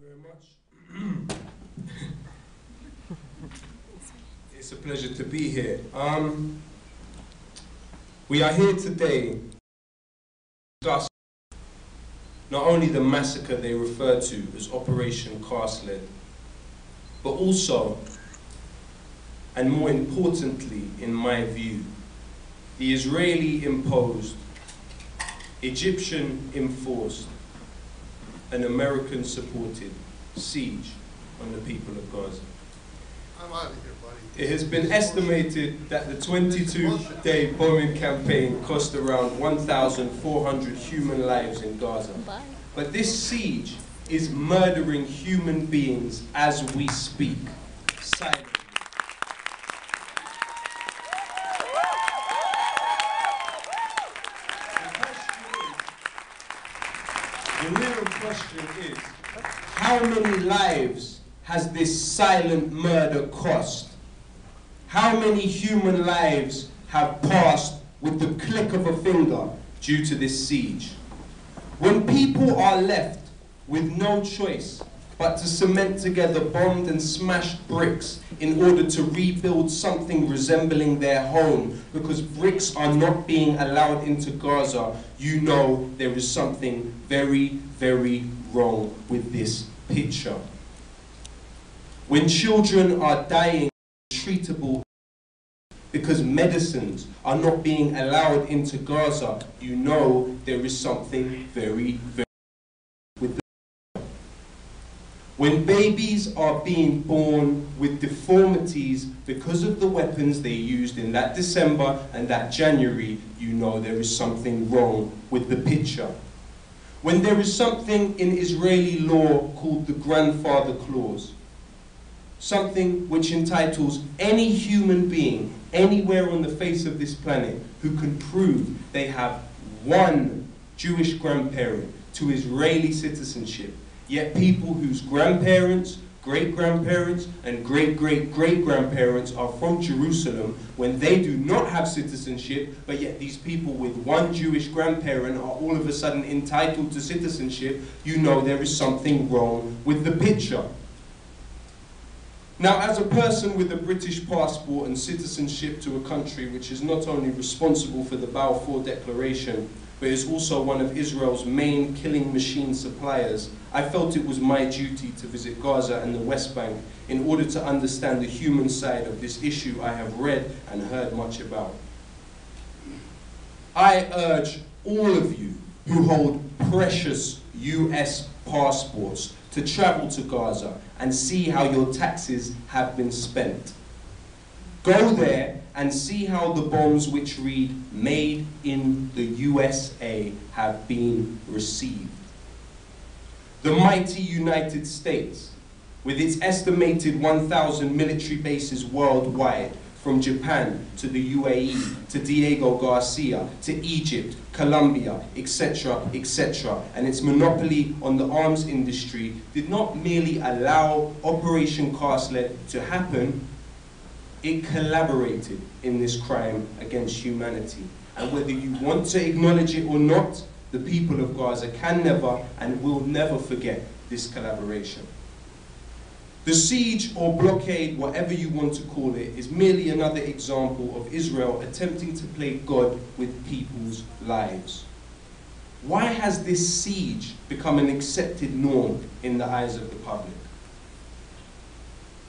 you very much. It's a pleasure to be here. We are here today to discuss not only the massacre they refer to as Operation Cast-Lead, but also, and more importantly in my view, the Israeli-imposed, Egyptian-enforced, and American-supported siege on the people of Gaza. I'm out of here, buddy. It has been estimated that the 22-day bombing campaign cost around 1,400 human lives in Gaza. But this siege is murdering human beings as we speak, silently. The real question is, how many lives has this silent murder cost? How many human lives have passed with the click of a finger due to this siege? When people are left with no choice but to cement together bombed and smashed bricks in order to rebuild something resembling their home, because bricks are not being allowed into Gaza, you know there is something very, very wrong with this picture. When children are dying treatable because medicines are not being allowed into Gaza, you know there is something very, very with the. When babies are being born with deformities because of the weapons they used in that December and that January, you know there is something wrong with the picture. When there is something in Israeli law called the grandfather clause, something which entitles any human being anywhere on the face of this planet who can prove they have one Jewish grandparent to Israeli citizenship, yet people whose grandparents, great-grandparents, and great-great-great-grandparents are from Jerusalem, when they do not have citizenship, but yet these people with one Jewish grandparent are all of a sudden entitled to citizenship, you know there is something wrong with the picture. Now, as a person with a British passport and citizenship to a country which is not only responsible for the Balfour Declaration, but is also one of Israel's main killing machine suppliers, I felt it was my duty to visit Gaza and the West Bank in order to understand the human side of this issue I have read and heard much about. I urge all of you who hold precious US passports to travel to Gaza and see how your taxes have been spent. Go there and see how the bombs which read "Made in the USA" have been received. The mighty United States, with its estimated 1,000 military bases worldwide, from Japan to the UAE, to Diego Garcia, to Egypt, Colombia, etc., etc., and its monopoly on the arms industry, did not merely allow Operation Cast-Lead to happen, it collaborated in this crime against humanity. And whether you want to acknowledge it or not, the people of Gaza can never and will never forget this collaboration. The siege or blockade, whatever you want to call it, is merely another example of Israel attempting to play God with people's lives. Why has this siege become an accepted norm in the eyes of the public?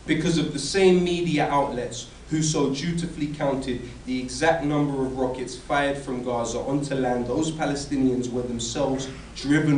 Because of the same media outlets who so dutifully counted the exact number of rockets fired from Gaza onto land those Palestinians were themselves driven